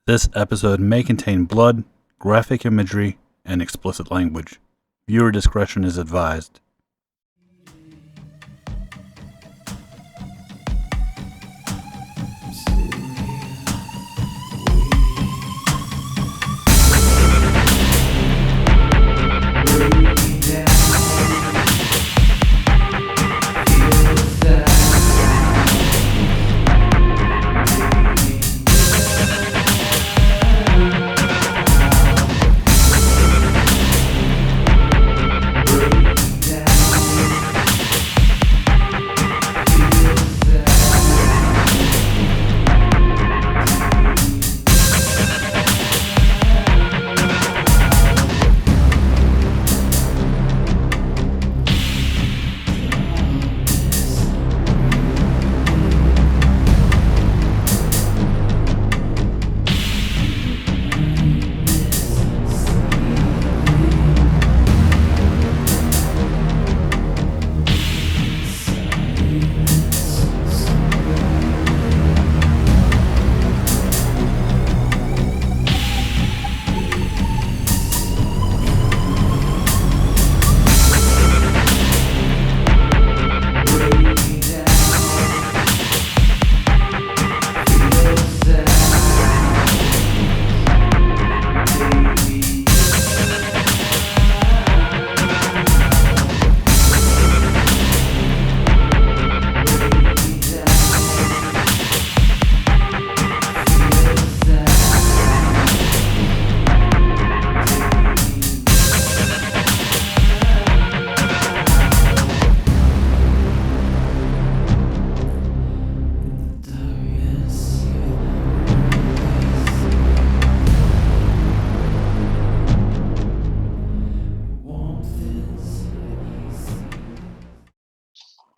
This episode may contain blood, graphic imagery, and explicit language. Viewer discretion is advised.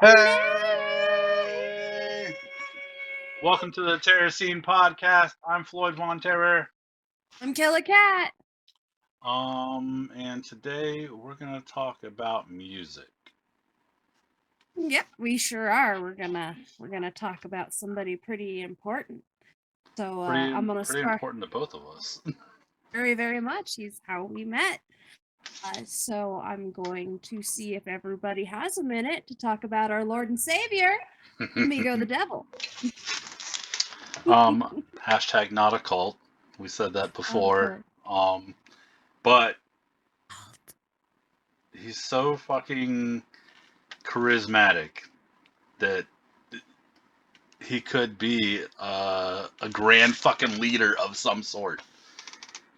Hey! Welcome to the TerrorScene podcast. I'm Floyd Von Terror. I'm Killa Cat. And today we're gonna talk about music. Yep, we sure are. We're gonna talk about somebody pretty important. So I'm gonna pretty start. Important to both of us. Very, very much. He's how we met. So I'm going to see if everybody has a minute to talk about our Lord and Savior, Amigo the Devil. Hashtag not a cult. We said that before. But he's so fucking charismatic that he could be a grand fucking leader of some sort.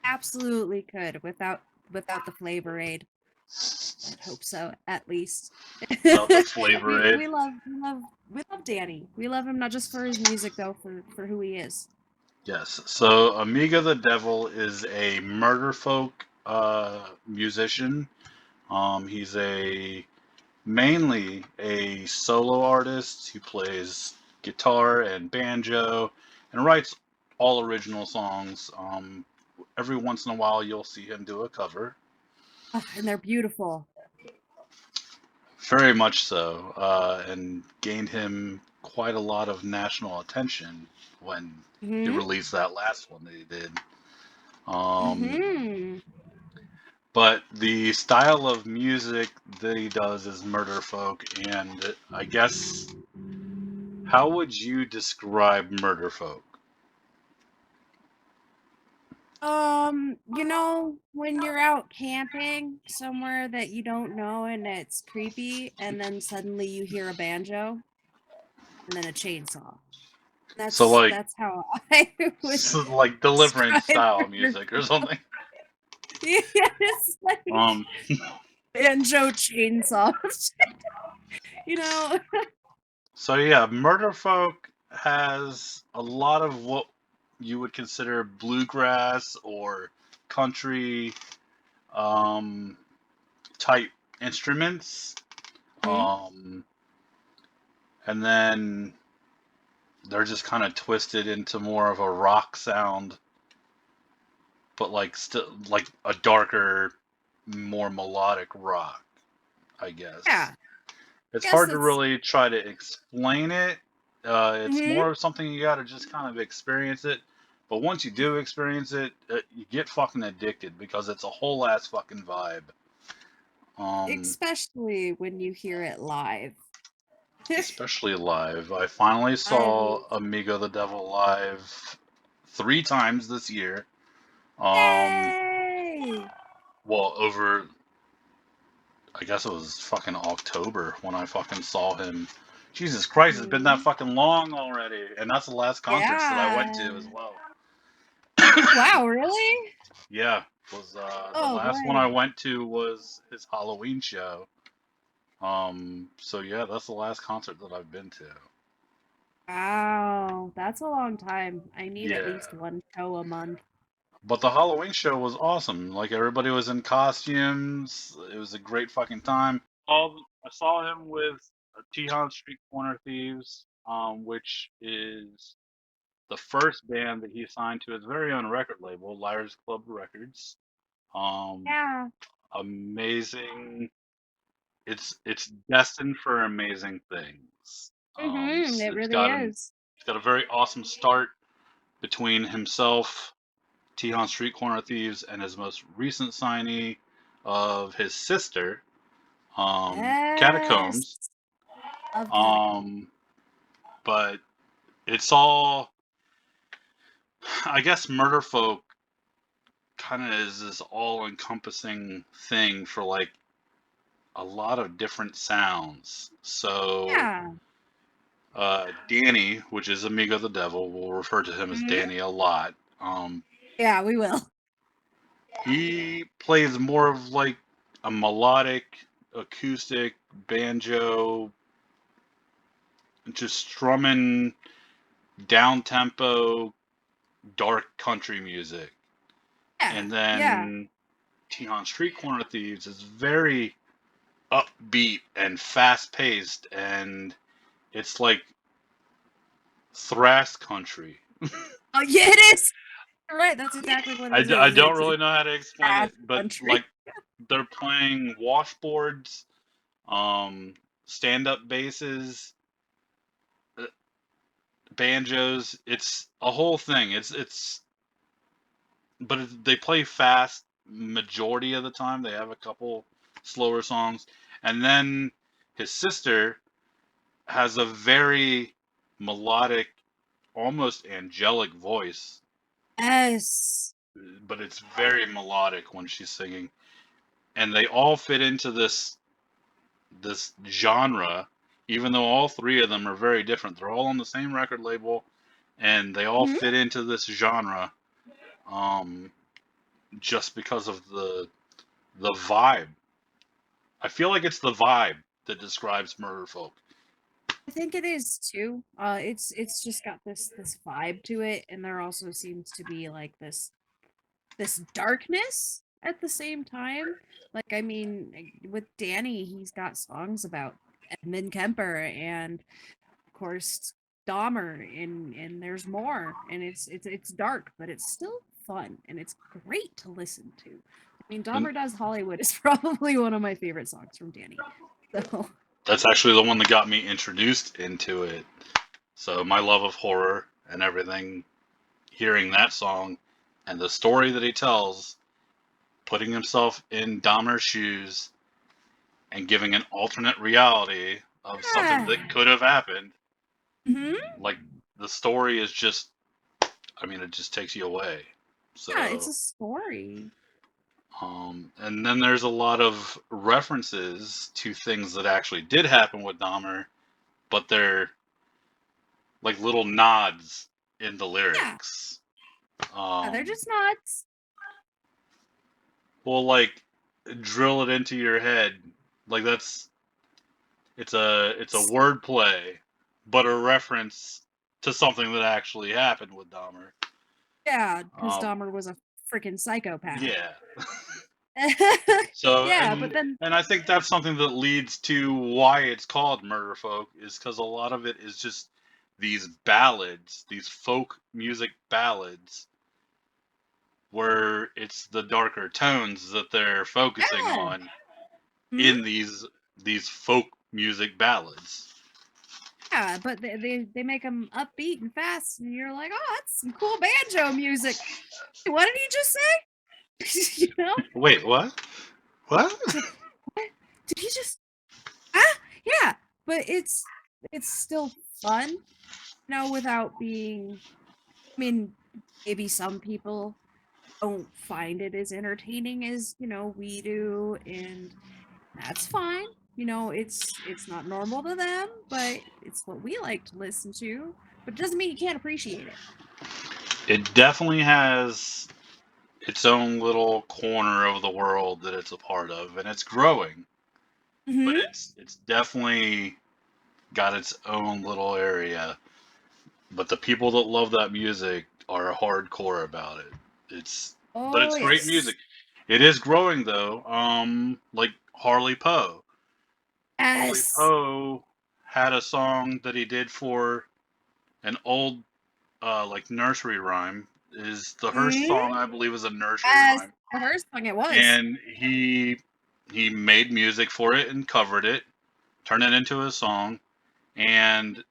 Absolutely could, without the flavor aid. I hope so, at least. Without the flavor aid. We love Danny. We love him not just for his music though, for who he is. Yes. So Amigo the Devil is a murderfolk musician. He's mainly a solo artist who plays guitar and banjo and writes all original songs. Every once in a while you'll see him do a cover. Oh, and they're beautiful. Very much so, and gained him quite a lot of national attention when he released that last one that he did. But the style of music that he does is murder folk, and I guess, how would you describe murder folk? When you're out camping somewhere that you don't know and it's creepy, and then suddenly you hear a banjo and then a chainsaw. That's how I would. So like Deliverance style music or something. Yeah, it's like banjo chainsaw. So yeah, murder folk has a lot of what you would consider bluegrass or country type instruments. And then they're just kind of twisted into more of a rock sound, but like still like a darker, more melodic rock, I guess. Yeah. It's hard to really try to explain it. It's more of something you got to just kind of experience it. But once you do experience it, you get fucking addicted because it's a whole ass fucking vibe. Especially when you hear it live. Especially live. I finally I saw Amigo the Devil live 3 times this year. Um, Yay! well, over, I guess it was fucking October when I fucking saw him. Jesus Christ, it's been that Mhm. fucking long already. And that's the last concerts that I went Yeah. to as well. Wow, really? Yeah, was the Oh last one I boy. went to was his Halloween show. So yeah, that's the last concert that I've been to. Wow, that's a long time. I need at Yeah. least one show a month. But the Halloween show was awesome. Like everybody was in costumes. It was a great fucking time. I saw him with Tejon Street Corner Thieves, which is the first band that he signed to his very own record label, Liars Club Records. Um, Yeah. Amazing. It's destined for amazing things. It It's really got is. a very awesome start between himself, Tejon Street Corner Thieves, and his most recent signee of his sister, Yes. Catacombs. Love Catacombs. Um, but it's all, I guess, Murderfolk kind of is this all-encompassing thing for like a lot of different sounds. So Yeah. Danny, which is Amigo the Devil, we'll refer to him as Mhm. Danny a lot. Yeah, we will. He plays more of like a melodic, acoustic banjo, just strumming down tempo, dark country music. Yeah. And Yeah. then Tejon Street Corner Thieves is very upbeat and fast paced, and it's like thrash country. Oh, yeah, it is. You're right. That's exactly what it I is. don't It's really know how to explain fast it, but country. like they're playing washboards, um, stand up basses, uh, banjos. It's a whole thing. But they play fast majority of the time. They have a couple slower songs, and then his sister has a very melodic, almost angelic voice, Yes. but it's very melodic when she's singing, and they all fit into this genre, even though all three of them are very different. They're all on the same record label, and they all Mhm. fit into this genre, um, just because of the vibe. I feel like it's the vibe that describes Murderfolk. I think it is too. It's just got this vibe to it, and there also seems to be like this darkness at the same time. Like, I mean, with Danny, he's got songs about Edmund Kemper and, of course, Dahmer, and there's more. And it's dark, but it's still fun, and it's great to listen to. I mean, And Dahmer Does Hollywood is probably one of my favorite songs from Danny. So, that's actually the one that got me introduced into it. So my love of horror and everything, hearing that song and the story that he tells, putting himself in Dahmer's shoes and giving an alternate reality of something yeah. that could have happened. Hmm. Like the story is just, I mean, it just takes you away. Yeah, it's So, a story. and then there's a lot of references to things that actually did happen with Dahmer, but they're like little nods in the Yeah. lyrics. Yeah, they're Um, just nuts. well, like drill it into your head. Like it's a word play, but a reference to something that actually happened with Dahmer. Yeah, because Um, Dahmer was a freaking psychopath. yeah. So Yeah, but then and I think that's something that leads to why it's called Murder Folk is because a lot of it is just these ballads, these folk music ballads, where it's the darker tones that they're focusing yeah. on Mhm. in these folk music ballads. Yeah, but they make them upbeat and fast, and you're like, oh, that's some cool banjo music. What did he just say? You know? Wait, what? What? It's like, what did he just? Ah, yeah, but it's still fun, you know, without being. I mean, maybe some people don't find it as entertaining as we do, and that's fine. It's not normal to them, but it's what we like to listen to. But it doesn't mean you can't appreciate it. It definitely has its own little corner of the world that it's a part of, and it's growing. But Mm-hmm. it's definitely got its own little area. But the people that love that music are hardcore about it. But Oh it's great yes, music. It is growing though. Like Harley Poe. Harley yes. Poe had a song that he did for an old like nursery rhyme. Is the Hearst Mm-hmm. song I believe is a nursery Yes, rhyme, the first song it was. and he made music for it and covered it, turned it into a song, and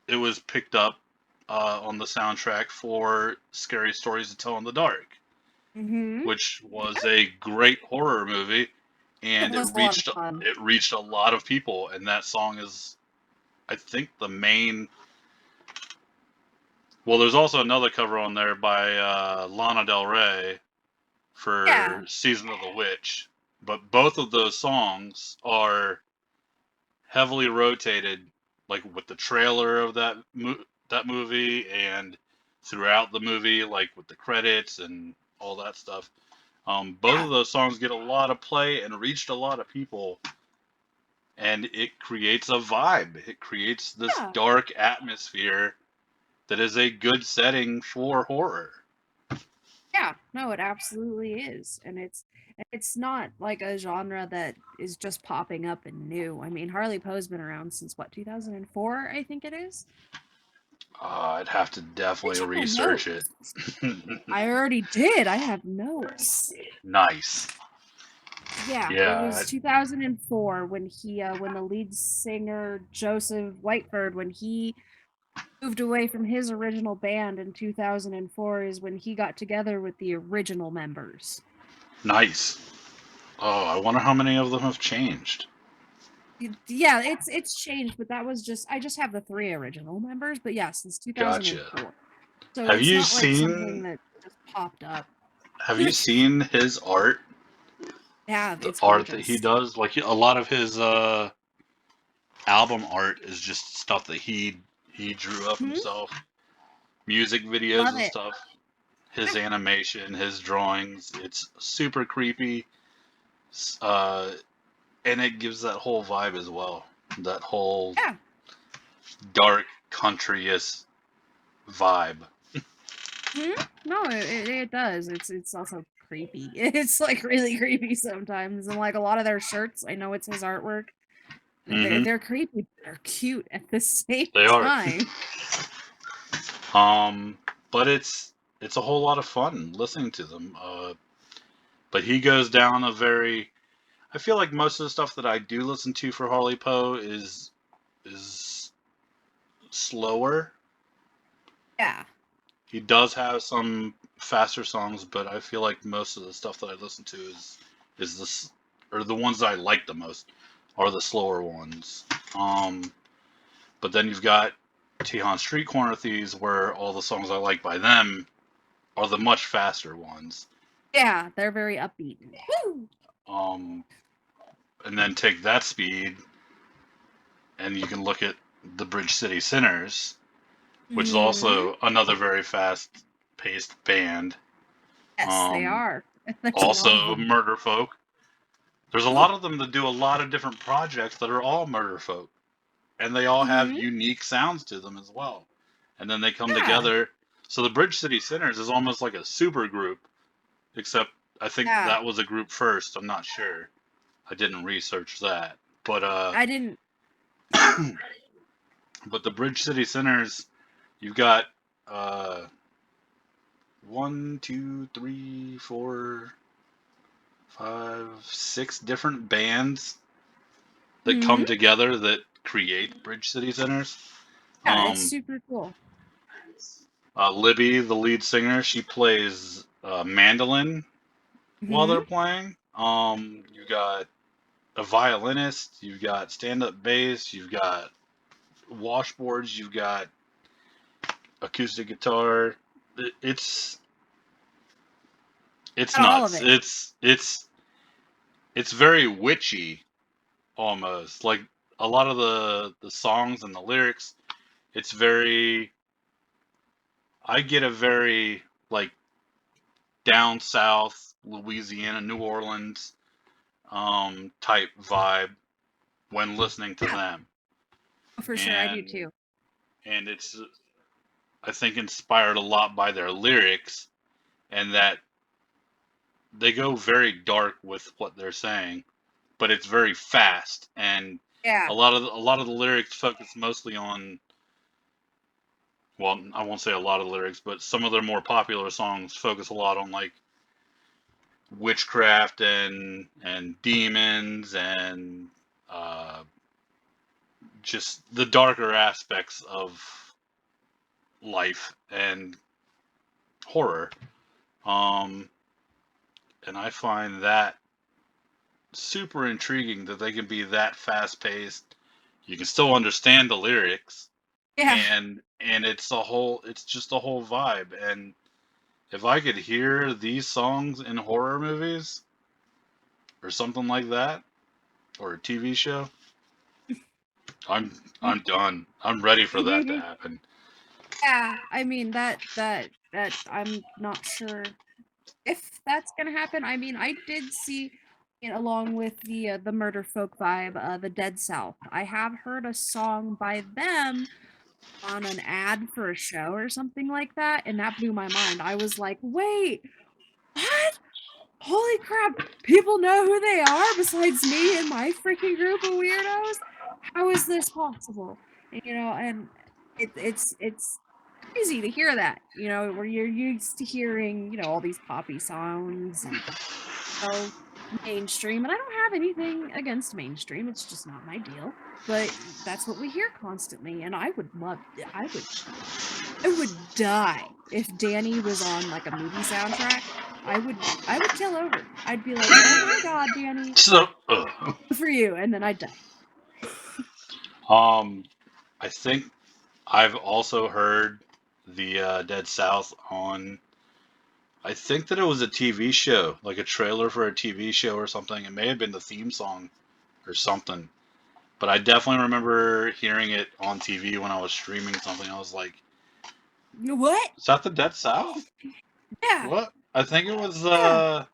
it was picked up on the soundtrack for Scary Stories to Tell in the Dark, Mm-hmm. which was a great horror movie, It and was a lot of fun. it reached a lot of people, and that song is, I think, the main. Well, there's also another cover on there by Lana Del Rey Yeah. for Season of the Witch, but both of those songs are heavily rotated, like with the trailer of that movie and throughout the movie, like with the credits and all that stuff. Both Yeah. of those songs get a lot of play and reached a lot of people, and it creates a vibe. It creates this Yeah. dark atmosphere that is a good setting for horror. Yeah, no, it absolutely is. And it's not like a genre that is just popping up and new. I mean, Harley Poe's been around since what, 2004, I think it is. I'd have to I definitely check my research it. notes. I already did. I have notes. Nice. Yeah, it Yeah. was 2004 when the lead singer Joseph Whiteford, when he moved away from his original band in 2004, is when he got together with the original members. Nice. Oh, I wonder how many of them have changed. Yeah, it's changed, but that was just I just have the three original members, but yeah, since Gotcha. 2004. So Have it's you not like something seen that just popped up. Have you seen his art? Yeah, The it's art that he gorgeous. does, like a lot of his album art is just stuff that he drew up Hmm. himself. Music videos Love and it. stuff. His Yeah, animation, his drawings, it's super creepy. Uh, and it gives that whole vibe as well. That whole yeah. dark country-ish vibe. Hmm. No, it does. It's also creepy. It's like really creepy sometimes, and like a lot of their shirts, I know it's his artwork. Hmm. They're creepy, but they're cute at the same They are. time. Um, but it's a whole lot of fun listening to them. But he goes down a very. I feel like most of the stuff that I do listen to for Harley Poe is slower. Yeah. He does have some faster songs, but I feel like most of the stuff that I listen to is this or the ones that I like the most are the slower ones. But then you've got Tejon Street Corner Thieves, where all the songs I like by them are the much faster ones. Yeah, they're very upbeat. Woo! Um, and then take that speed, and you can look at the Bridge City Sinners, which is Hmm. also another very fast-paced band. Yes, they Um, are. There's a lot of also them. Murder Folk. There's a Ooh. lot of them that do a lot of different projects that are all Murder Folk, and they all have Hmm. unique sounds to them as well. And then they come Yeah. together. So the Bridge City Sinners is almost like a super group, except I think Yeah. that was a group first. I'm not sure. I didn't research that. But I didn't. but the Bridge City Sinners, you've got uh one, two, three, four, five, six different bands that Hmm. come together that create Bridge City Centers. Yeah, it's super cool. Libby, the lead singer, she plays mandolin while they're playing. You got a violinist, you've got stand-up bass, you've got washboards, you've got acoustic guitar. It's Got all of nuts. it. It's very witchy almost. Like a lot of the songs and the lyrics, it's very. I get a very like down south Louisiana, New Orleans type vibe when listening to them. For sure, I do and too. and it's I think inspired a lot by their lyrics, and that they go very dark with what they're saying, but it's very fast, and Yeah. a lot of the lyrics focus mostly on, well, I won't say a lot of lyrics, but some of their more popular songs focus a lot on like witchcraft and demons and uh, just the darker aspects of life and horror. Um, and I find that super intriguing that they can be that fast paced. You can still understand the lyrics, Yeah. and it's just a whole vibe. And if I could hear these songs in horror movies or something like that, or a TV show, I'm done. I'm ready for that to happen. Yeah, I mean that I'm not sure if that's gonna happen. I mean, I did see, along with the murder folk vibe, the Dead South. I have heard a song by them on an ad for a show or something like that, and that blew my mind. I was like, wait, what? Holy crap! People know who they are besides me and my freaking group of weirdos. How is this possible? And it's crazy to hear that. Where you're used to hearing, all these poppy songs and mainstream. And I don't have anything against mainstream. It's just not my deal. But that's what we hear constantly, and I would die if Danny was on like a movie soundtrack. I would kill over. I'd be like, "Oh my god, Danny, So, good for you," and then I'd die. um, I think I've also heard the Dead South on. I think that it was a TV show, like a trailer for a TV show or something. It may have been the theme song or something. But I definitely remember hearing it on TV when I was streaming something. I was like, What? "Is that the Dead South?" Yeah, What? I think it was yeah,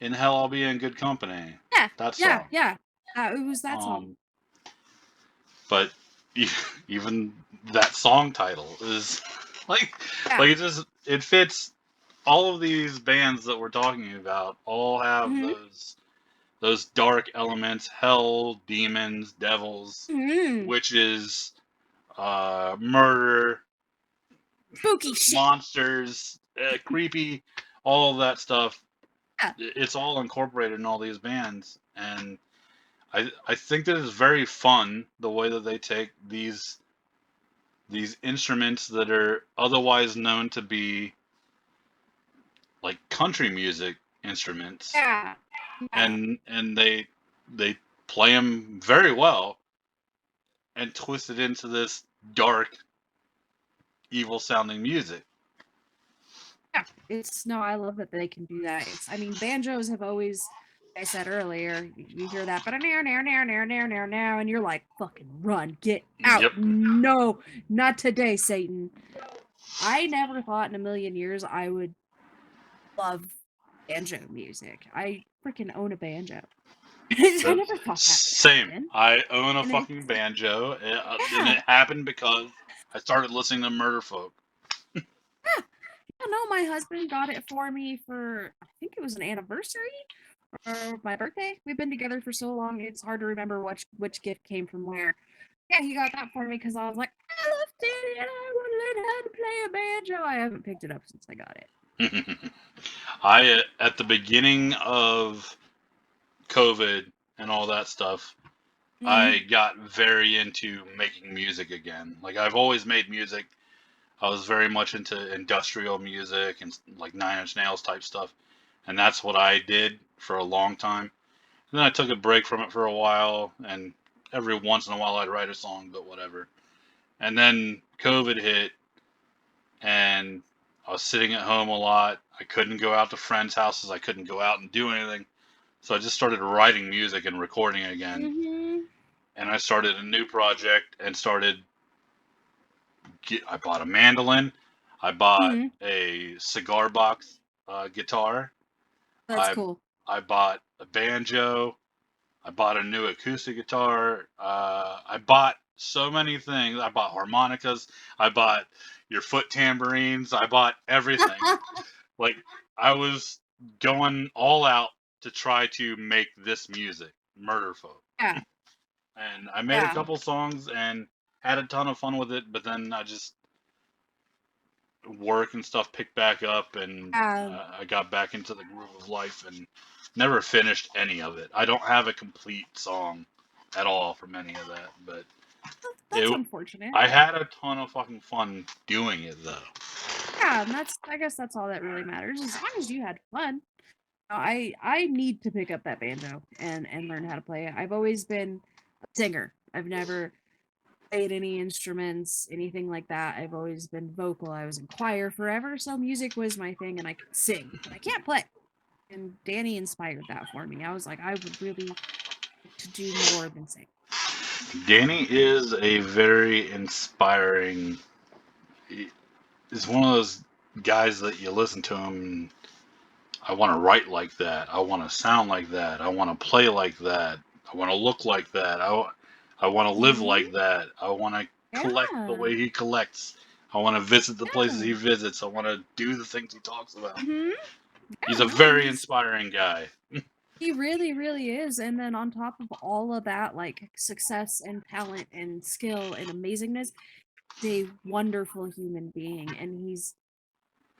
"In Hell I'll Be in Good Company." yeah, That yeah, song. yeah. It was that song. Um, but even that song title is like Yeah. like it fits. All of these bands that we're talking about all have Hmm. those dark elements: hell, demons, devils, Hmm. witches, murder, Spooky shit. monsters, creepy, all of that stuff. Yeah, It's all incorporated in all these bands, and I think that it's very fun the way that they take these instruments that are otherwise known to be like country music instruments, yeah, yeah. and they play them very well and twist it into this dark, evil sounding music. Yeah, it's no, I love that they can do that. I mean, banjos have always, like I said earlier, you hear that, but now, and you're like, fucking run, get out. Yep. No, not today, Satan. I never thought in a million years I would love banjo music. I freaking own a banjo. I never thought that would Same. happen. I own a And it, fucking banjo, and yeah, it happened because I started listening to Murderfolk. yeah. I don't know. My husband got it for me for, I think it was an anniversary or my birthday. We've been together for so long, it's hard to remember which gift came from where. Yeah, he got that for me because I was like, I love Danny and I want to learn how to play a banjo. I haven't picked it up since I got it. At the beginning of COVID and all that stuff, I got very into making music again. Like, I've always made music. I was very much into industrial music and like Nine Inch Nails type stuff. And that's what I did for a long time. And then I took a break from it for a while, and every once in a while I'd write a song, but whatever. And then COVID hit, and I was sitting at home a lot. I couldn't go out to friends' houses. I couldn't go out and do anything. So I just started writing music and recording again. And I started a new project and I bought a mandolin. I bought a cigar box guitar. That's I cool. I bought a banjo. I bought a new acoustic guitar. I bought so many things. I bought harmonicas. I bought your foot tambourines. I bought everything. Like, I was going all out to try to make this music, Murderfolk. Yeah. And I made a couple songs and had a ton of fun with it, but then I just work and stuff picked back up, and I got back into the groove of life and never finished any of it. I don't have a complete song at all from any of that, but That's unfortunate. I had a ton of fucking fun doing it though. Yeah, and I guess that's all that really matters. As long as you had fun. I need to pick up that banjo and learn how to play it. I've always been a singer. I've never played any instruments, anything like that. I've always been vocal. I was in choir forever, so music was my thing, and I could sing, but I can't play. And Danny inspired that for me. I was like, I would really like to do more than sing. Danny is a very inspiring. He's one of those guys that you listen to him and I want to write like that. I want to sound like that. I want to play like that. I want to look like that. I want to live like that. I want to collect the way he collects. I want to visit the places he visits. I want to do the things he talks about. He's a very inspiring guy. He really, really is. And then on top of all of that, like success and talent and skill and amazingness, he's a wonderful human being. And he's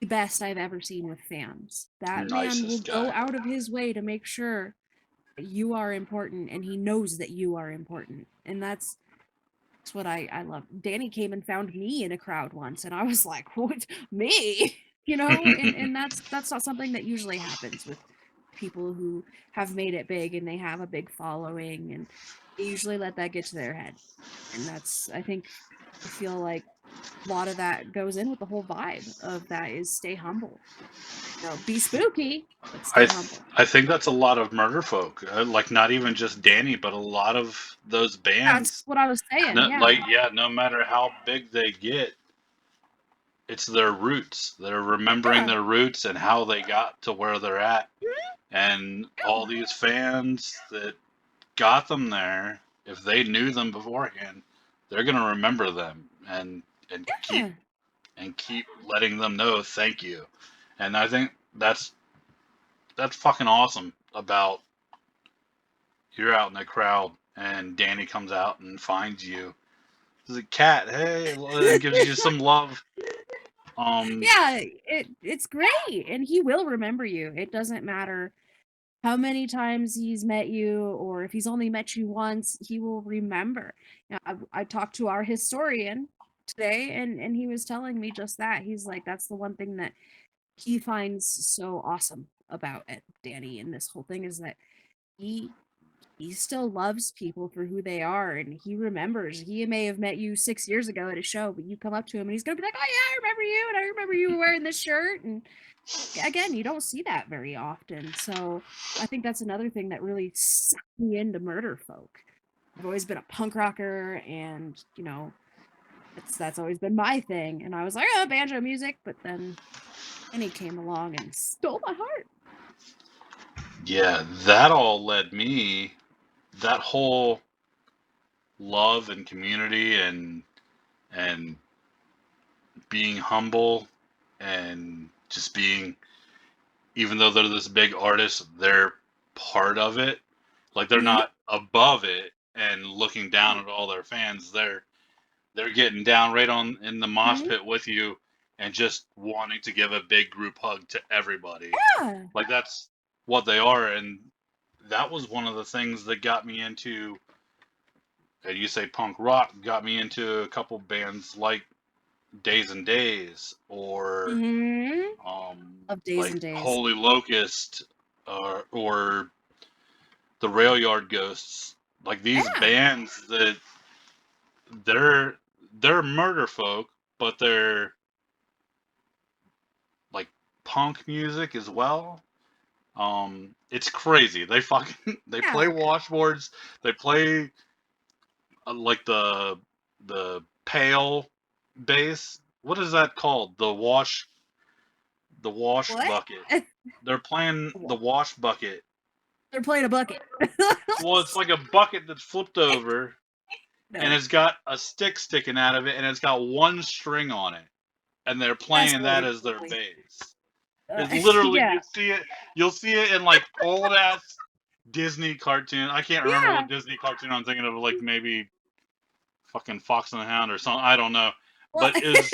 the best I've ever seen with fans. That man will go out of his way to make sure that you are important, and he knows that you are important. And that's what I love. Danny came and found me in a crowd once, and I was like, "What, me?" You know, and that's not something that usually happens with people who have made it big and they have a big following, and they usually let that get to their head. And I feel like a lot of that goes in with the whole vibe of that is stay humble. You know, be spooky, but stay humble. I think that's a lot of murder folk. Like, not even just Danny, but a lot of those bands. That's what I was saying. Yeah. No matter how big they get, it's their roots. They're remembering their roots and how they got to where they're at. And all these fans that got them there, if they knew them beforehand, they're gonna remember them and keep letting them know thank you. And I think that's fucking awesome about you're out in the crowd and Danny comes out and finds you. There's a cat, hey, and gives you some love. Yeah, it's great, and he will remember you. It doesn't matter how many times he's met you, or if he's only met you once, he will remember. You know, I talked to our historian today, and he was telling me just that. He's like, that's the one thing that he finds so awesome about it, Danny, and this whole thing is that he he still loves people for who they are, and he remembers. He may have met you 6 years ago at a show, but you come up to him and he's gonna be like, "Oh yeah, I remember you, and I remember you were wearing this shirt." And again, you don't see that very often. So I think that's another thing that really sucked me into murder folk. I've always been a punk rocker, and you know, that's always been my thing. And I was like, oh, banjo music, but then he came along and stole my heart. Yeah, that all led me, that whole love and community and being humble and just being, even though they're this big artist, they're part of it. Like, they're not above it and looking down at all their fans. They're getting down right on in the mosh pit with you and just wanting to give a big group hug to everybody. Yeah. Like, that's what they are. And that was one of the things that got me into and you say punk rock, got me into a couple bands like Days and Days, or of Days like and Days. Holy Locust, or the Rail Yard Ghosts. Like these Yeah. bands that they're murder folk, but they're like punk music as well. It's crazy. They play Yeah. washboards. They play like the pail bass. What is that called? The wash What? bucket. They're playing the wash bucket. They're playing a bucket. Well, it's like a bucket that's flipped over, and No, it's got a stick sticking out of it, and it's got one string on it, and they're that's playing that really as their funny. bass. It's literally Yeah. you'll see it in like old ass Disney cartoon. I can't remember Yeah. what Disney cartoon I'm thinking of, like maybe fucking Fox and the Hound or something. I don't know, Well, but it's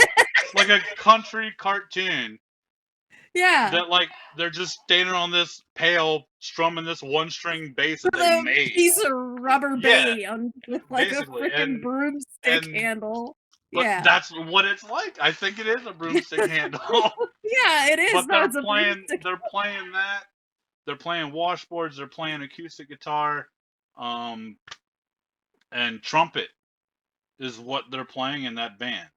like a country cartoon yeah. that like they're just standing on this pail strumming this one string bass that With they a made. piece of rubber Yeah, with like a basically, freaking broomstick and handle. but Yeah. that's what it's like. I think it is a broomstick handle. Yeah, it is. But No, it's a broomstick. they're playing that. They're playing washboards. They're playing acoustic guitar, um, and trumpet is what they're playing in that band.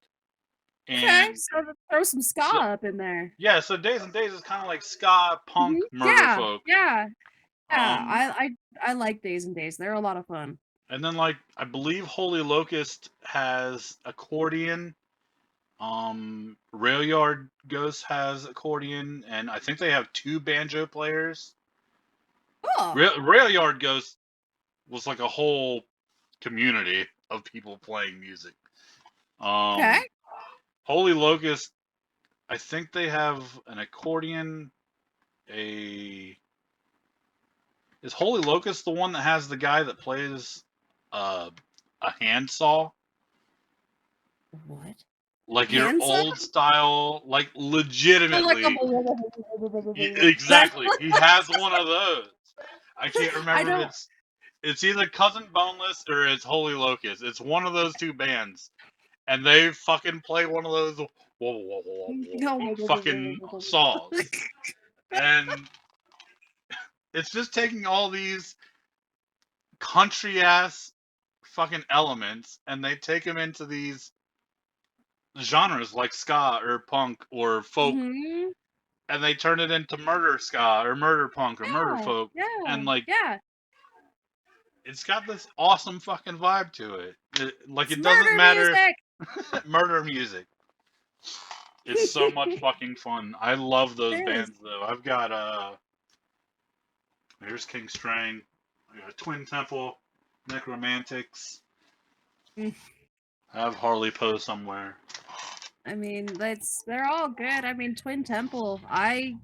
Okay, And so throw some ska so up in there. yeah, so Days and Days is kind of like ska punk murder Yeah, folk. yeah, yeah. Um, I like Days and Days. They're a lot of fun. and then like I believe Holy Locust has accordion. Rail Yard Ghost has accordion, and I think they have two banjo players. Cool. Rail Yard Ghost was like a whole community of people playing music. Okay. Holy Locust, I think they have an accordion. A Is Holy Locust the one that has the guy that plays uh, a handsaw? What? Like your Handsaw? old style, like Oh, like a legitimately. that Exactly. He has one of those. I can't I remember if don't it's either Cousin Boneless or it's Holy Locust. It's one of those two bands, and they fucking play one of those fucking saws, and it's just taking all these country ass fucking elements and they take them into these genres like ska or punk or folk, Mhm. and they turn it into murder ska or murder punk or murder Yeah, folk, yeah, and like yeah. it's got this awesome fucking vibe to it. Like It's it doesn't murder matter. music. Murder music. It's so much fucking fun. I love It those is. bands though. I've got there's King Strang, I got Twin Temple, Necromantics. Mm, I have Harley Poe somewhere. I mean, they're all good. I mean, Twin Temple. I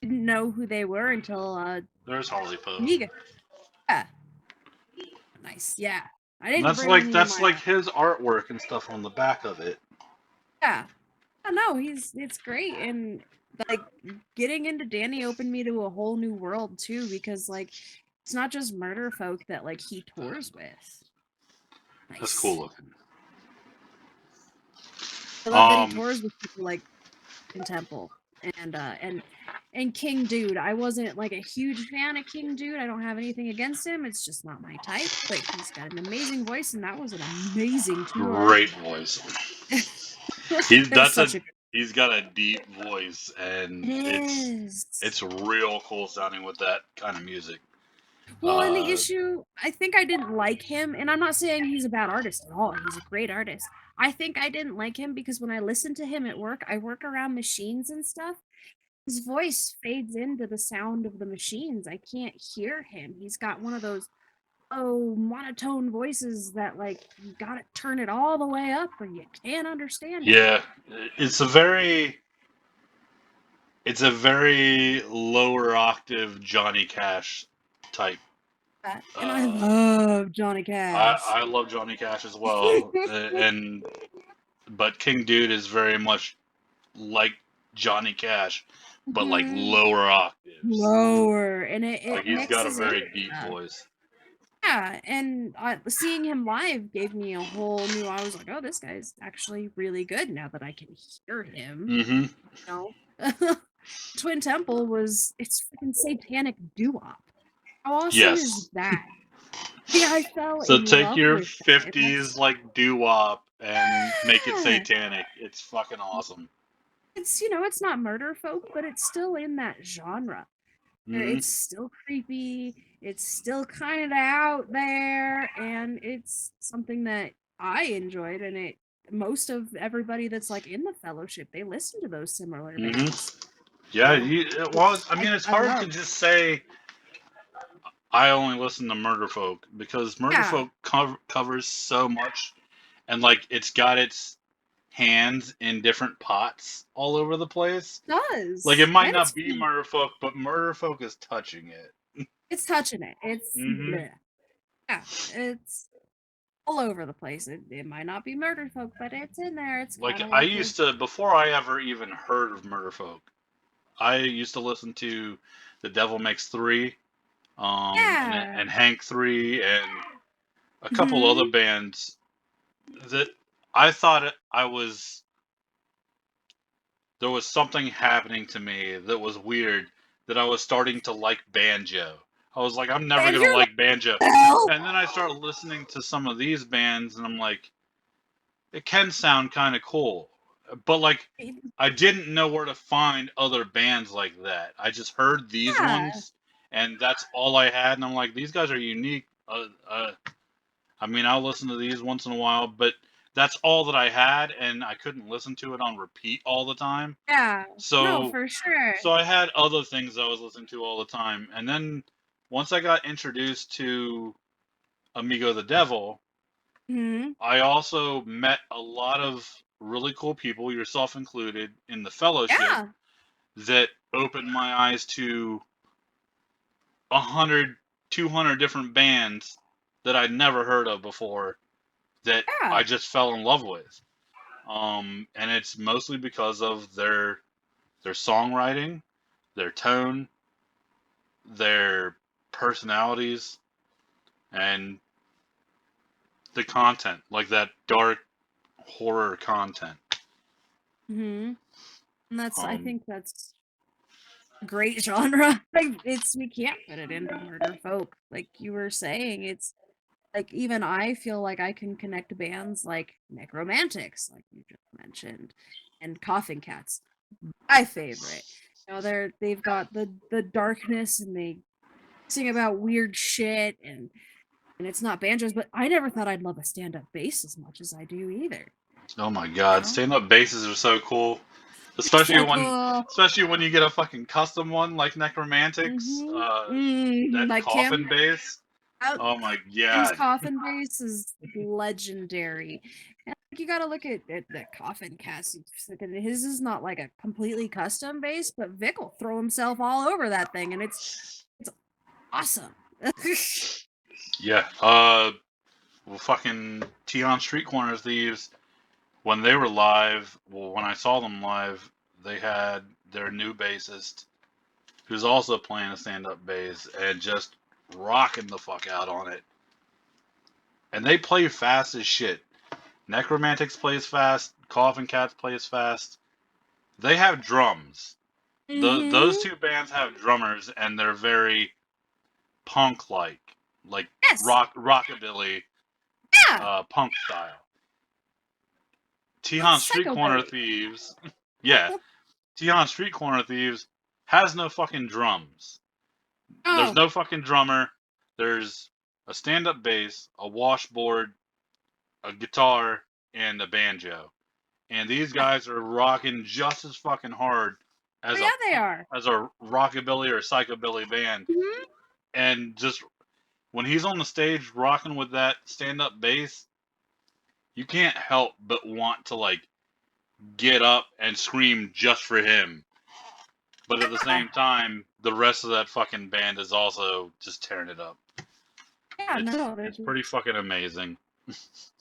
didn't know who they were until There's Harley Poe. Amiga. Yeah. Nice. Yeah. I And didn't bring any of that's my like his artwork and stuff on the back of it. yeah. I know it's great, and like getting into Danny opened me to a whole new world too, because like it's not just murder folk that like he tours with. That's cool Nice. looking. I love that he Um, tours with people like in Temple and King Dude. I wasn't like a huge fan of King Dude. I don't have anything against him. It's just not my type, but he's got an amazing voice, and that was an amazing tour. great voice. He's It was that's a such a he's got a deep voice, it and is. it's real cool sounding with that kind of music. Well, and the issue, I think I didn't like him, and I'm not saying he's a bad artist at all. He's a great artist. I think I didn't like him because when I listen to him at work, I work around machines and stuff. His voice fades into the sound of the machines. I can't hear him. He's got one of those monotone voices that like you gotta turn it all the way up or you can't understand him. Yeah, it's a very it's a very lower octave Johnny Cash type. And I Uh, love Johnny Cash. I love Johnny Cash as well, and but King Dude is very much like Johnny Cash, but like Mhm. lower octaves. Lower, and it Like he's got a mixes in very deep stuff. voice. Yeah, and seeing him live gave me a whole new. I was like, oh, this guy's actually really good now that I can hear him. Mm-hmm. You know, Twin Temple it's freaking satanic doo-wop. How awesome is Yes. that? Yeah, I fell So in take love your with that. And that's 50s like doo-wop and make it yeah. satanic. It's fucking awesome. It's it's not murder folk, but it's still in that genre. Mm-hmm. It's still creepy. It's still kind of out there, and it's something that I enjoyed. And most of everybody that's like in the fellowship, they listen to those similar bands. Mm-hmm. Yeah, Which I mean, it's I hard to love. just say I only listen to Murderfolk because Yeah, Murderfolk covers so much, and like it's got its hands in different pots all over the place. it Like it does, might and not be Murderfolk, but Murderfolk is touching it. it's touching it. It's Hmm. bleh. Yeah, it's all over the place. It might not be murder folk, but it's in there. It's Like kind of I like a used to before I ever even heard of Murderfolk, I used to listen to The Devil Makes Three, yeah. and Hank Three, and a couple other Hmm. bands that I thought I was there was something happening to me that was weird that I was starting to like banjo. I was like, I'm never And gonna you're like, like banjo. hell. And then I started listening to some of these bands and I'm like, it can sound kind of cool. But like I didn't know where to find other bands like that. I just heard these Yeah, ones and that's all I had and I'm like, these guys are unique. I mean, I'll listen to these once in a while, but that's all that I had and I couldn't listen to it on repeat all the time. yeah. No, So for sure. so I had other things I was listening to all the time. And then once I got introduced to Amigo the Devil, Hmm. I also met a lot of really cool people, yourself included, in the fellowship Yeah, that opened my eyes to 100, 200 different bands that I'd never heard of before that yeah, I just fell in love with. And it's mostly because of their songwriting, their tone, their personalities, and the content, like that dark horror content. hmm. And I Um, think that's a great genre. Like, we can't put it into murder folk, like you were saying. It's like even I feel like I can connect to bands like Necromantics, like you just mentioned, and Coffin Cats. My favorite. They've got the darkness and they sing about weird shit and it's not banjos, but I never thought I'd love a stand-up bass as much as I do either. oh my You god, know? stand-up basses are so cool, They're especially so when cool. especially when you get a fucking custom one like Necromantics, that Like coffin Kim. bass. Out Oh my Kim's god. coffin bass is legendary. And like, you gotta look at the coffin cast. His is not like a completely custom bass, but Vic will throw himself all over that thing, and it's awesome. Yeah. Well, fucking Tion Street Corner Thieves. When they were live, well, when I saw them live, they had their new bassist, who's also playing a stand-up bass and just rocking the fuck out on it. And they play fast as shit. Necromantics plays fast. Coffin Cats plays fast. They have drums. Those Hmm. two bands have drummers, and they're very like Yes. rockabilly, Yeah. punk style. It's Tihan Street Corner psychobilly. Thieves, yeah, Tihan Street Corner Thieves has no fucking drums. There's Oh, no fucking drummer. There's a stand-up bass, a washboard, a guitar, and a banjo. And these yeah. guys are rocking just as fucking hard Oh, as yeah, they are. a rockabilly or psychobilly band. Hmm. And just when he's on the stage rocking with that stand-up bass, you can't help but want to like get up and scream just for him. But at the Yeah. same time, the rest of that fucking band is also just tearing it up. Yeah, no, It's pretty fucking amazing.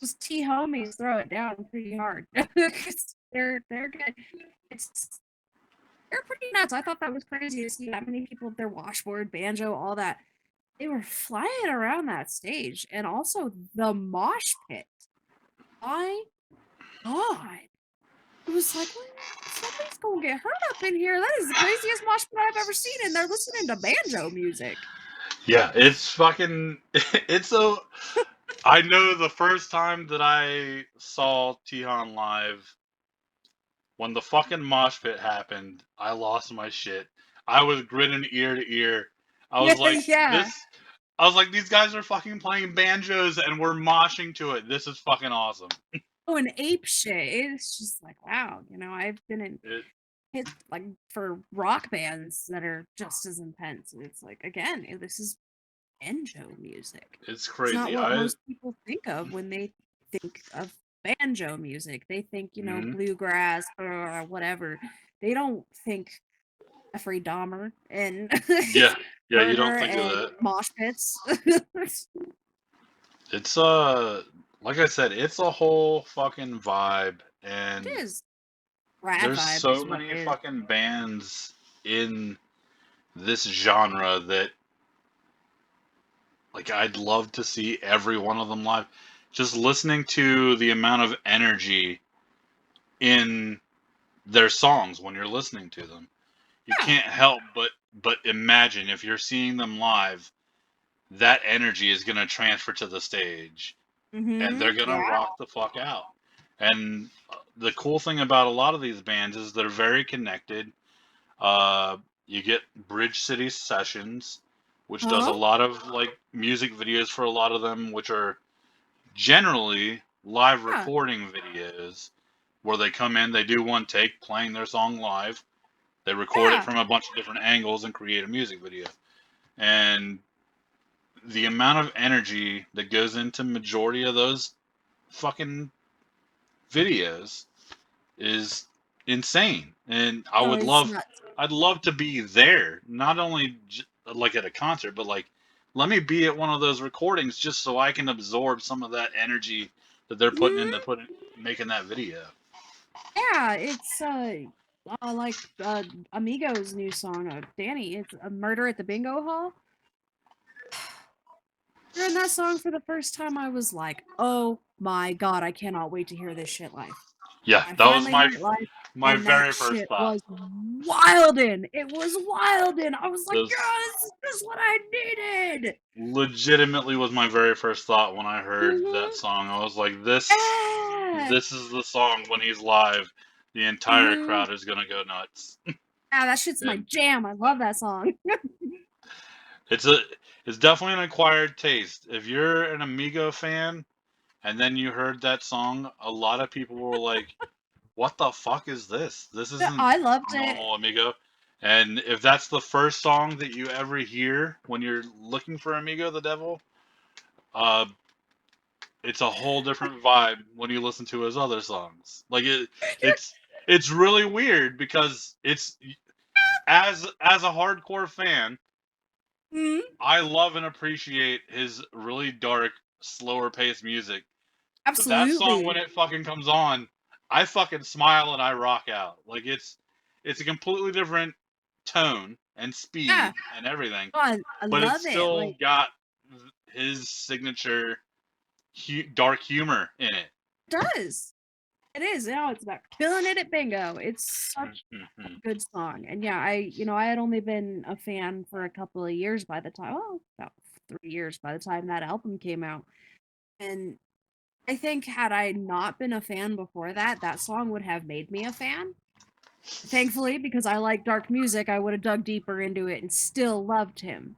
those T homies throw it down pretty hard. They're good. It's they're pretty nuts. I thought that was crazy to see that many people with their washboard, banjo, all that. they were flying around that stage, and also the mosh pit. My God. It was like, well, somebody's gonna get hurt up in here. That is the craziest mosh pit I've ever seen, and they're listening to banjo music. Yeah, it's fucking. It's a. I know the first time that I saw Tihan live, when the fucking mosh pit happened, I lost my shit. I was grinning ear to ear. I was Yeah, like, yeah. this. I was like, these guys are fucking playing banjos and we're moshing to it. This is fucking awesome. Oh, an ape shit. It's just like, wow, I've been in It, hit like for rock bands that are just as intense. It's like, again, this is banjo music. it's It's not crazy. what most people think of when they think of banjo music. They think, Mhm. bluegrass or whatever. They don't think Jeffrey Dahmer and Yeah, yeah. You don't murder think of and that. mosh pits. It's like I said, it's a whole fucking vibe, It and is. Rad there's vibe so is what many it is. fucking bands in this genre that like I'd love to see every one of them live. Just listening to the amount of energy in their songs when you're listening to them, you Yeah. can't help but imagine if you're seeing them live, that energy is going to transfer to the stage and they're going to Yeah. rock the fuck out. And the cool thing about a lot of these bands is they're very connected. You get Bridge City Sessions, which does a Huh? lot of like music videos for a lot of them, which are generally live Yeah. recording videos where they come in, they do one take playing their song live, they record it Yeah. from a bunch of different angles and create a music video. And the amount of energy that goes into majority of those fucking videos is insane. And No, it's nuts. I'd love to be there, not only like at a concert, but like let me be at one of those recordings just so I can absorb some of that energy that they're putting into Mhm. putting making that video. Yeah, it's like Amigo's new song, Danny. It's a Murder at the Bingo Hall. Hearing that song for the first time, I was like, oh my God, I cannot wait to hear this shit live. Yeah, I that was finally heard it live, my and that very first shit thought. was wildin'. It was wildin'. I was like, This yeah, this is just what I needed. legitimately was my very first thought when I heard that Mhm. song. I was like, Yeah. this is the song when he's live. The entire Mhm. crowd is gonna go nuts. Yeah, that shit's my And jam. I love that song. it's a it's definitely an acquired taste. If you're an Amigo fan and then you heard that song, a lot of people were like, "What the fuck is this? This isn't I loved it. normal Amigo." And if that's the first song that you ever hear when you're looking for Amigo the Devil, uh, it's a whole different vibe when you listen to his other songs. Like it's it's really weird because it's as a hardcore fan, Mhm. I love and appreciate his really dark, slower paced music. But that song when Absolutely. it fucking comes on, I fucking smile and I rock out. Like it's a completely different tone and Yeah. speed and everything, Oh, I but it's love it. still Like, got his signature dark humor in it. it does. It is. It's about killing it at bingo. It's such a Mhm. good song. And yeah, I had only been a fan for a couple of years by the time, well, about 3 years by the time that album came out. And I think had I not been a fan before that, that song would have made me a fan. Thankfully, because I like dark music, I would have dug deeper into it and still loved him.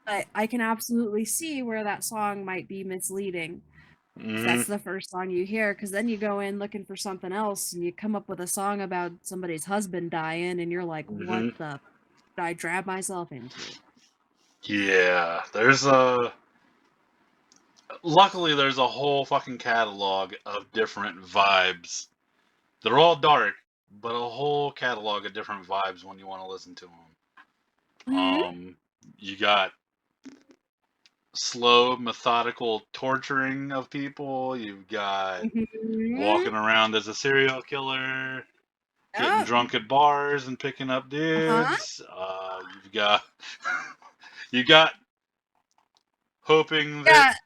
But I can absolutely see where that song might be misleading if Mhm. that's the first song you hear, because then you go in looking for something else and you come up with a song about somebody's husband dying, and you're like, what Mhm. the did I drag myself into? Yeah, there's a luckily there's a whole fucking catalog of different vibes. They're all dark, but a whole catalog of different vibes when you want to listen to them. Hmm. You got slow, methodical torturing of people. You've got Hmm. walking around as a serial killer, getting Yep. drunk at bars and picking up Uh-huh. dudes. You've got you got hoping that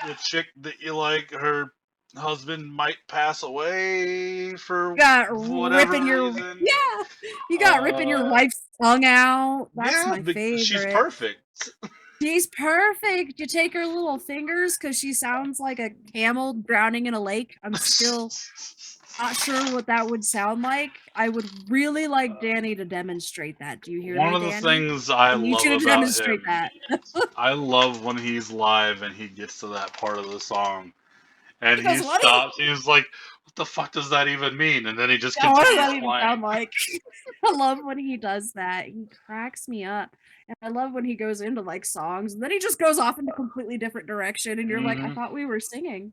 the chick that you like, her husband might pass away for whatever reason. You got ripping your wife's tongue out. That's my she's favorite. perfect. She's perfect. You take her little fingers because she sounds like a camel drowning in a lake. I'm still not sure what that would sound like. I would really like Danny to demonstrate that. Do you hear One me, of the Danny? things I need love you to about demonstrate him, that. I love when he's live and he gets to that part of the song and He he goes, "What? stops. He's like, "What the fuck does that even mean?" And then he just Yeah, what does continues that even sound playing. like?" I love when he does that. He cracks me up. And I love when he goes into like songs and then he just goes off in a completely different direction and you're like, I thought we were singing.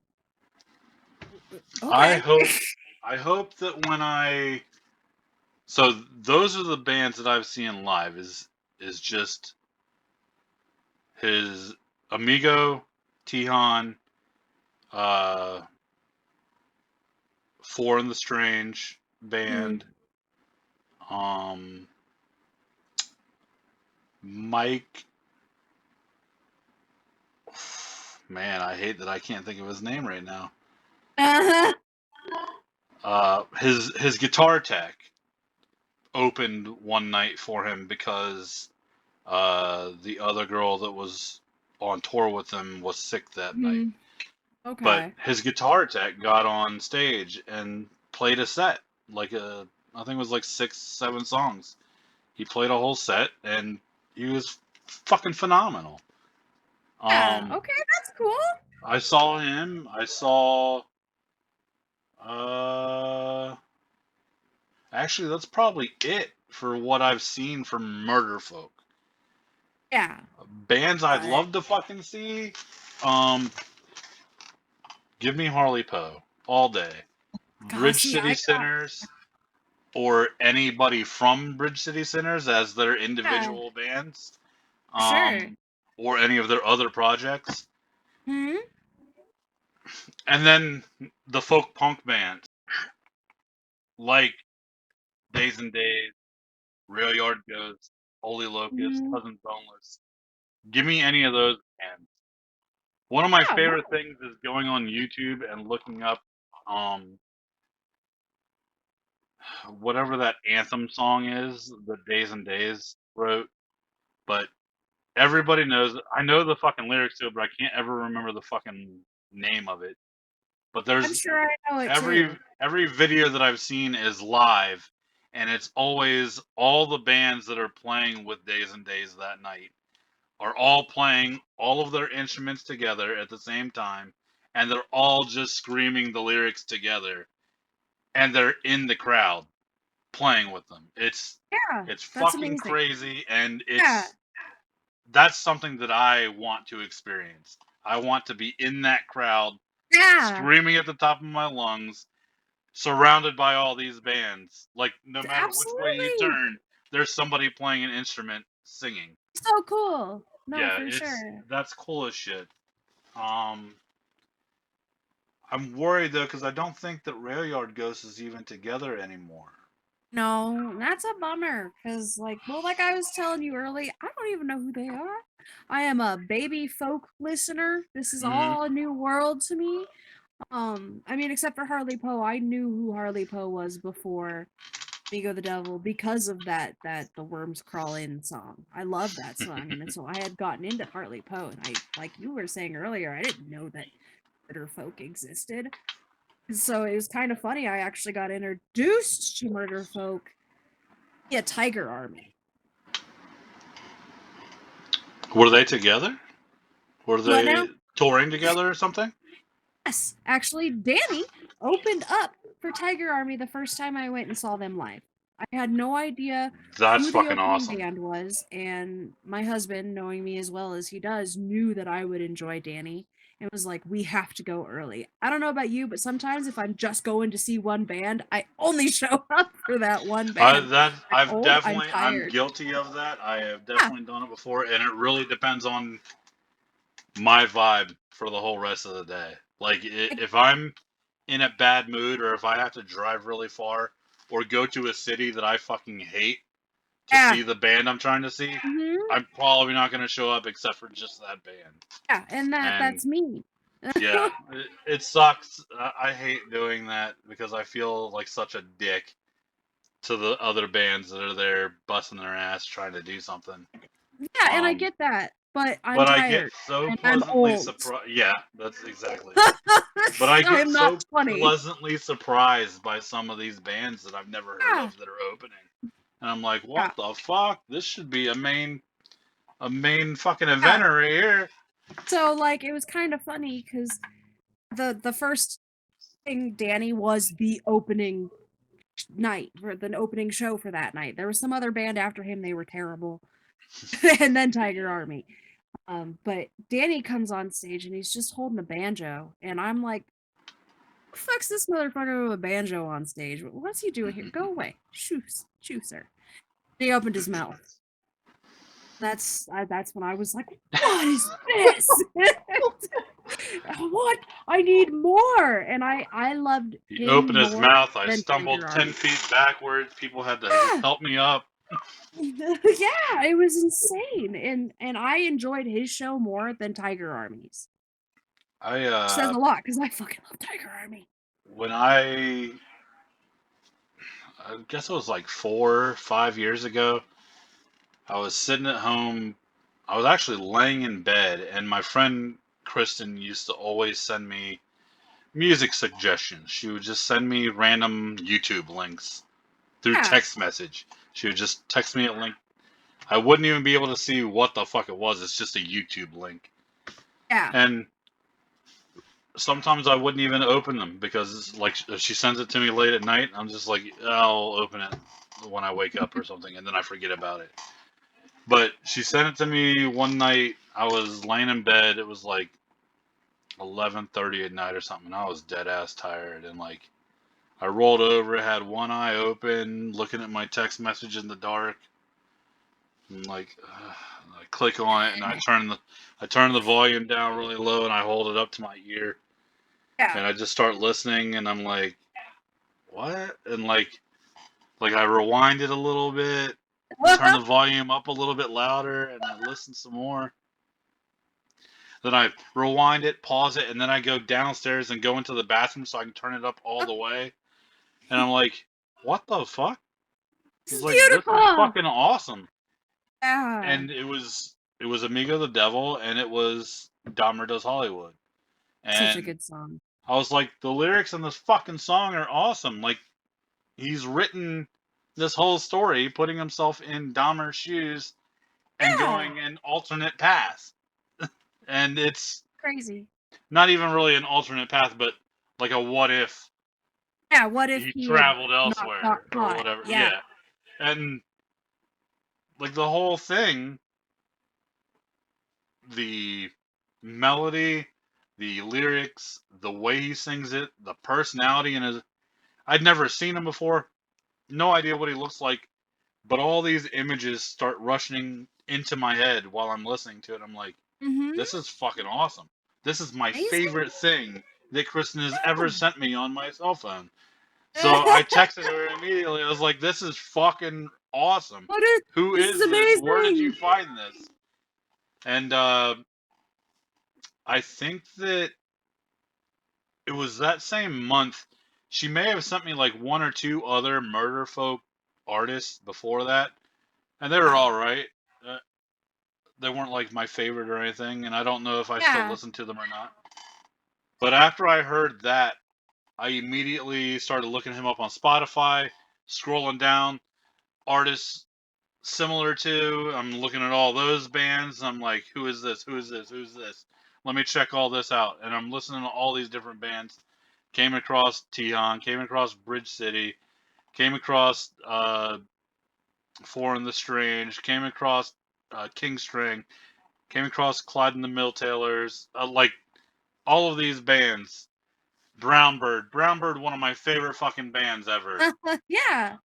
I Okay. hope that when so those are the bands that I've seen live is just his amigo Tihan, uh, Four in the Strange band, Mike. Man, I hate that I can't think of his name right now. His guitar tech opened one night for him because the other girl that was on tour with him was sick that night. Okay. But his guitar tech got on stage and played a set, I think it was like 6, 7 songs. He played a whole set and he was fucking phenomenal. Yeah, okay, that's cool. I saw him. I saw. Actually, that's probably it for what I've seen from Murderfolk. Yeah. Bands I'd love to fucking see. Give me Harley Poe all day. Bridge City Sinners, or anybody from Bridge City Sinners as their individual bands. Sure. Or any of their other projects. Hmm. And then the folk punk bands like Days and Days, Rail Yard Ghost, Holy Locust, Cousin Boneless. Give me any of those bands. One of my favorite things is going on YouTube and looking up whatever that anthem song is that Days and Days wrote. But everybody knows, I know the fucking lyrics to it, but I can't ever remember the fucking name of it. But there's I'm sure I know it too. every video that I've seen is live, and it's always all the bands that are playing with Days and Days that night are all playing all of their instruments together at the same time, and they're all just screaming the lyrics together, and they're in the crowd playing with them. It's fucking amazing. crazy, and that's something that I want to experience. I want to be in that crowd, screaming at the top of my lungs, surrounded by all these bands. Like, no matter which way you turn, there's somebody playing an instrument singing. So cool. No, for sure. That's cool as shit. I'm worried though because I don't think that Rail Yard Ghost is even together anymore. No, that's a bummer. Cause like I was telling you early, I don't even know who they are. I am a baby folk listener. This is all a new world to me. I mean, except for Harley Poe, I knew who Harley Poe was before Amigo the Devil because of that The Worms Crawl In song. I love that song, and so I had gotten into Harley Poe, and I, like you were saying earlier, I didn't know that murder folk existed. So it was kind of funny. I actually got introduced to murder folk via Tiger Army. Were they together? Were they touring together or something? Yes, actually, Danny opened up for Tiger Army the first time I went and saw them live. I had no idea That's who the fucking opening awesome. band was, and my husband, knowing me as well as he does, knew that I would enjoy Danny and was like, we have to go early. I don't know about you, but sometimes if I'm just going to see one band, I only show up for that one band. I'm guilty of that. I have definitely done it before, and it really depends on my vibe for the whole rest of the day. Like, if I'm in a bad mood, or if I have to drive really far, or go to a city that I fucking hate, to see the band I'm trying to see, Mm-hmm. I'm probably not going to show up except for just that band. Yeah, and that's me. Yeah, it sucks. I hate doing that because I feel like such a dick to the other bands that are there busting their ass trying to do something. Yeah, and I get that, but I'm But I get tired so and I'm pleasantly old. surprised. Yeah, that's exactly. But I get I'm not so 20. pleasantly surprised by some of these bands that I've never heard Yeah, of that are opening. And I'm like, yeah, what the fuck? This should be a main fucking yeah. eventer right here. So like it was kind of funny because the first thing Danny was the opening night for the opening show for that night. There was some other band after him, they were terrible. And then Tiger Army. But Danny comes on stage and he's just holding a banjo, and I'm like, "Who fuck's this motherfucker with a banjo on stage? What's he doing here? Go away, shoo, sir." And he opened his mouth. That's when I was like, "What is this? What? I need more!" And I loved He him opened his more mouth. I than stumbled Tiger 10 Army. feet backwards. People had to Yeah, help me up. yeah, it was insane, and I enjoyed his show more than Tiger Army's. I Which says a lot because I fucking love Tiger Army. when I guess it was like 4 5 years ago. I was sitting at home. I was actually laying in bed, and my friend Kristen used to always send me music suggestions. She would just send me random YouTube links through Yeah, text message. She would just text me a link. I wouldn't even be able to see what the fuck it was. It's just a YouTube link. yeah. And sometimes I wouldn't even open them because, like, if she sends it to me late at night, I'm just like, I'll open it when I wake up or something, and then I forget about it. But she sent it to me one night. I was laying in bed. It was like 11:30 at night or something. And I was dead ass tired, and like I rolled over, had one eye open, looking at my text message in the dark, and like I click on it, and I turn the volume down really low, and I hold it up to my ear, Yeah. and I just start listening, and I'm like, what? And like I rewind it a little bit, turn the volume up a little bit louder, and I listen some more. Then I rewind it, pause it, and then I go downstairs and go into the bathroom so I can turn it up all the way. And I'm like, what the fuck? This It's is like, this is beautiful. fucking awesome. Yeah. And it was Amigo the Devil, and it was Dahmer Does Hollywood. Such a And good song. I was like, the lyrics in this fucking song are awesome. Like, he's written this whole story, putting himself in Dahmer's shoes and Yeah. going an alternate path. And it's Crazy. not even really an alternate path, but like a what if Yeah, what if he he had traveled not got elsewhere or caught? whatever. Yeah. Yeah. And like the whole thing, the melody, the lyrics, the way he sings it, the personality in his I'd never seen him before. No idea what he looks like, but all these images start rushing into my head while I'm listening to it. I'm like, Mm-hmm. this is fucking awesome. This is my Amazing. favorite thing that Kristen has ever sent me on my cell phone. So I texted her immediately. I was like, "This is fucking awesome. What is Who this is is this? Where did you amazing. find this?" And I think that it was that same month. She may have sent me like one or two other murder folk artists before that, and they were Yeah. all right. Uh, they weren't like my favorite or anything, and I don't know if I still Yeah. listen to them or not. But after I heard that, I immediately started looking him up on Spotify, scrolling down artists similar to. I'm looking at all those bands. I'm like, who is this? Who is this? Who's this? Let me check all this out. And I'm listening to all these different bands. Came across Tihan, came across Bridge City, came across Four in the Strange, came across King String, came across Clyde and the Mill Tailors, like all of these bands. Brown Bird, one of my favorite fucking bands ever. Yeah.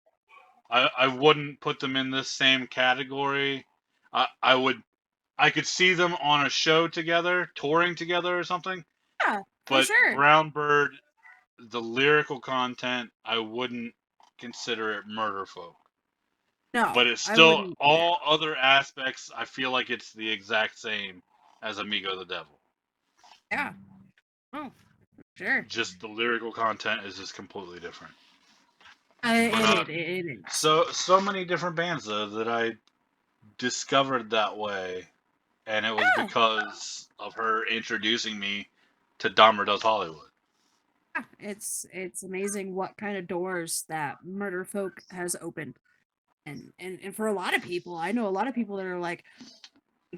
I wouldn't put them in this same category. I would I could see them on a show together, touring together or something. Yeah. For But sure. Brown Bird, the lyrical content, I wouldn't consider it murder folk. No, but it's I still wouldn't. all other aspects. I feel like it's the exact same as Amigo the Devil. Yeah. Oh, sure. Just the lyrical content is just completely different. It is. So many different bands though that I discovered that way, and it was Yeah. because of her introducing me to Dahmer Does Hollywood. Yeah, it's amazing what kind of doors that Murder Folk has opened. And for a lot of people, I know a lot of people that are like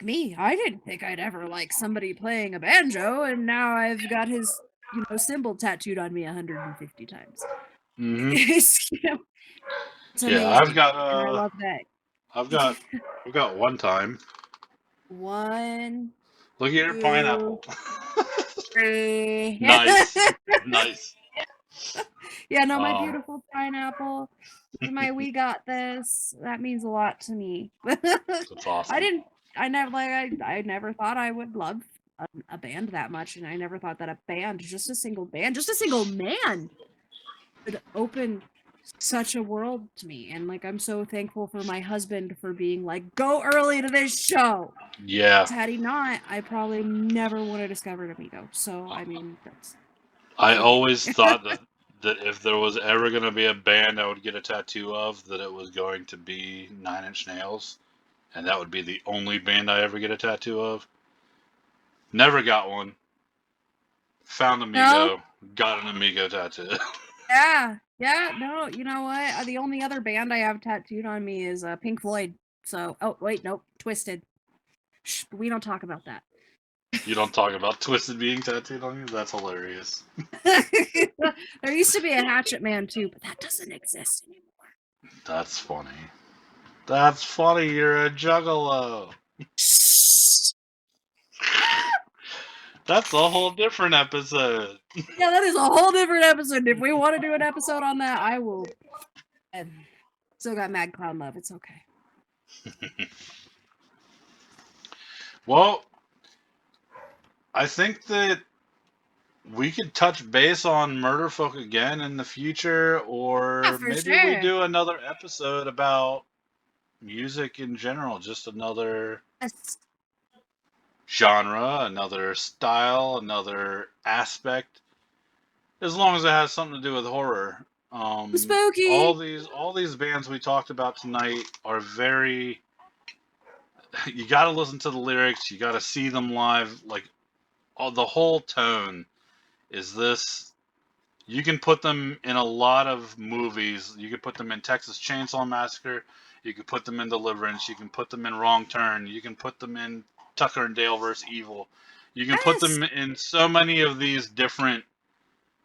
me, I didn't think I'd ever like somebody playing a banjo, and now I've got his, symbol tattooed on me 150 times. Mm-hmm. It's, it's Yeah, amazing. And I love that. I've got one time. One, Look at your two, pineapple. three. Nice, nice. Yeah, no, my Um, beautiful pineapple. We got this. That means a lot to me. that's awesome. I never thought I would love a band that much, and I never thought that a band, just a single band, just a single man, would open such a world to me. And like, I'm so thankful for my husband for being like, go early to this show. Yeah. Had he not, I probably never would have discovered Amigo. So I mean, that's I so big. always thought that if there was ever going to be a band I would get a tattoo of, that it was going to be Nine Inch Nails, and that would be the only band I ever get a tattoo of. Never got one. Found No, Amigo, got an Amigo tattoo. yeah, no, you know what? The only other band I have tattooed on me is Pink Floyd. So, oh wait, nope, Twisted. Shh, we don't talk about that. You don't talk about Twisted being tattooed on you? That's hilarious. There used to be a Hatchet Man too, but that doesn't exist anymore. That's funny. That's funny. You're a juggalo. Shh. That's a whole different episode. Yeah, that is a whole different episode. If we want to do an episode on that, I will. And still got Mad Clown Love. It's okay. Well, I think that we could touch base on Murderfolk again in the future, Yeah, or for maybe we sure. do another episode about music in general, just another Yes. genre, another style, another aspect, as long as it has something to do with horror. Spooky. All these bands we talked about tonight are very. You got to listen to the lyrics. You got to see them live. Like the whole tone is this. You can put them in a lot of movies. You could put them in Texas Chainsaw Massacre. You could put them in Deliverance. You can put them in Wrong Turn. You can put them in Tucker and Dale vs. Evil. You can put Yes. them in so many of these different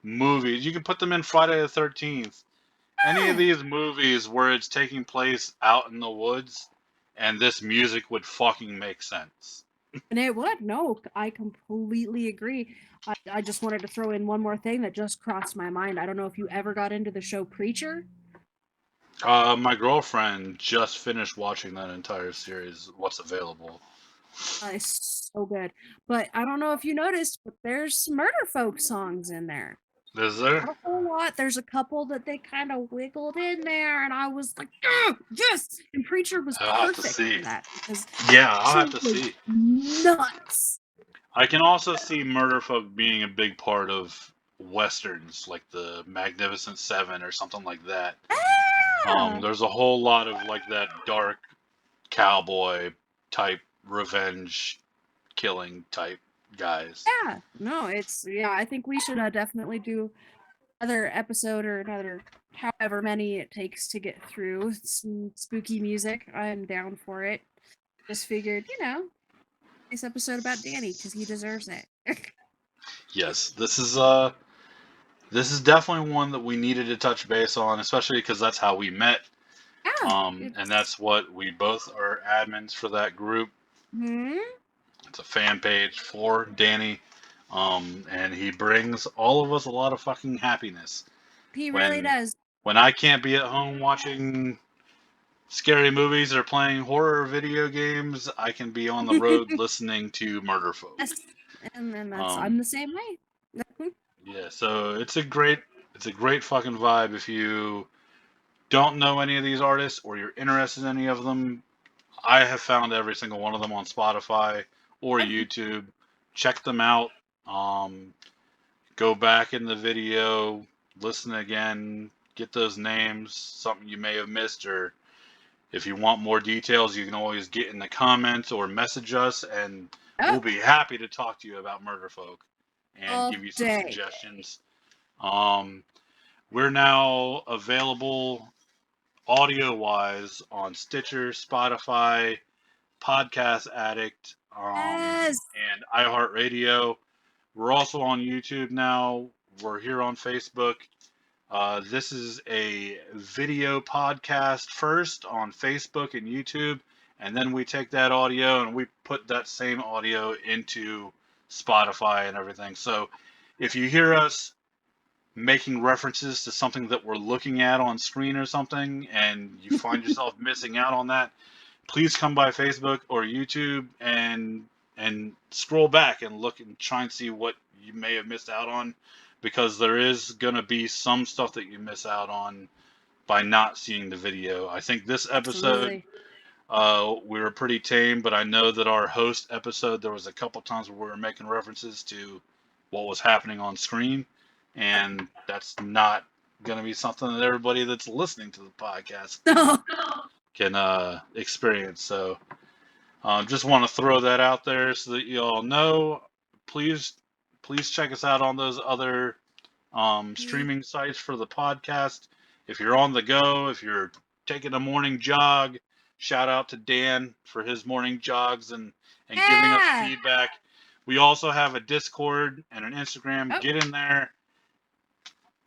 movies. You can put them in Friday the 13th. Any of Yeah. these movies where it's taking place out in the woods and this music would fucking make sense. And it would. No, I completely agree. I just wanted to throw in one more thing that just crossed my mind. I don't know if you ever got into the show Preacher. My girlfriend just finished watching that entire series, What's Available. It's so good. But I don't know if you noticed, but there's some murder folk songs in there. Is there? Not a whole lot. There's a couple that they kind of wiggled in there, and I was like, yes! And Preacher was I'll have to perfect see. for that because Yeah, I'll Preacher have to was see. nuts. I can also see Murderfolk being a big part of westerns, like the Magnificent Seven or something like that. Ah! There's a whole lot of like that dark cowboy type revenge killing type guys. Yeah, no, I think we should definitely do another episode or another however many it takes to get through some spooky music. I'm down for it. Just figured, nice episode about Danny because he deserves it. Yes, this is definitely one that we needed to touch base on, especially because that's how we met. Yeah, And that's what we both are admins for that group. hmm It's a fan page for Danny. And he brings all of us a lot of fucking happiness. he really When does. when I can't be at home watching scary movies or playing horror video games, I can be on the road listening to Murderfolk. Yes, and then I'm Um, the same way. yeah, so it's a great fucking vibe if you don't know any of these artists or you're interested in any of them, I have found every single one of them on Spotify or YouTube. Check them out. Go back in the video, listen again, get those names, something you may have missed, or if you want more details, you can always get in the comments or message us, and we'll be happy to talk to you about Murderfolk and give you some suggestions. We're now available audio-wise on Stitcher, Spotify, Podcast Addict, and iHeartRadio. We're also on YouTube now. We're here on Facebook. This is a video podcast first on Facebook and YouTube, and then we take that audio and we put that same audio into Spotify and everything. So if you hear us making references to something that we're looking at on screen or something, and you find yourself missing out on that, please come by Facebook or YouTube and scroll back and look and try and see what you may have missed out on, because there is going to be some stuff that you miss out on by not seeing the video. I think this episode we were pretty tame, but I know that our host episode, there was a couple times where we were making references to what was happening on screen, and that's not going to be something that everybody that's listening to the podcast can experience. So just want to throw that out there so that you all know. Please check us out on those other streaming sites for the podcast. If you're on the go, if you're taking a morning jog, shout out to Dan for his morning jogs and giving us feedback. We also have a Discord and an Instagram. Get in there.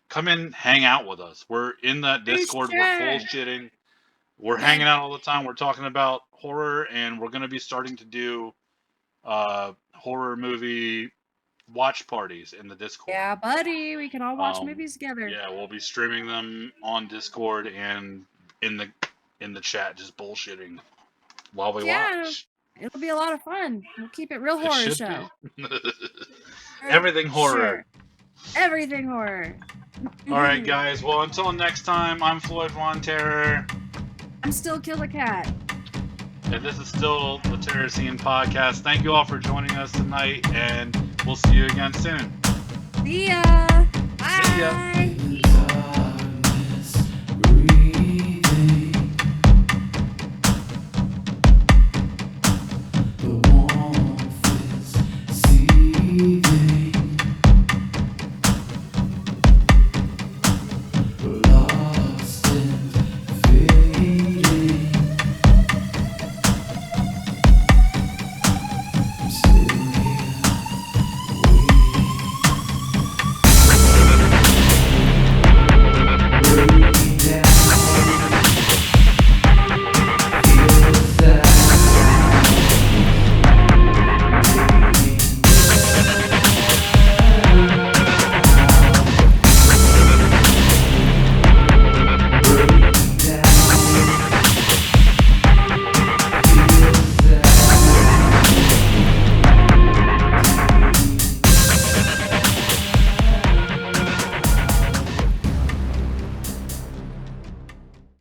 Come in, hang out with us. We're in that Discord. We're bullshitting. We're hanging out all the time. We're talking about horror, and we're going to be starting to do horror movie watch parties in the Discord. Yeah, buddy. We can all watch movies together. Yeah, we'll be streaming them on Discord and in the chat, just bullshitting while we watch. It'll be a lot of fun. We'll keep it real horror show. Everything horror. Everything horror. All right, guys. Well, until next time, I'm Floyd Von Terror. I'm still Killa Cat. And this is still the TerrorScene podcast. Thank you all for joining us tonight, and we'll see you again soon. See ya. Bye. See ya.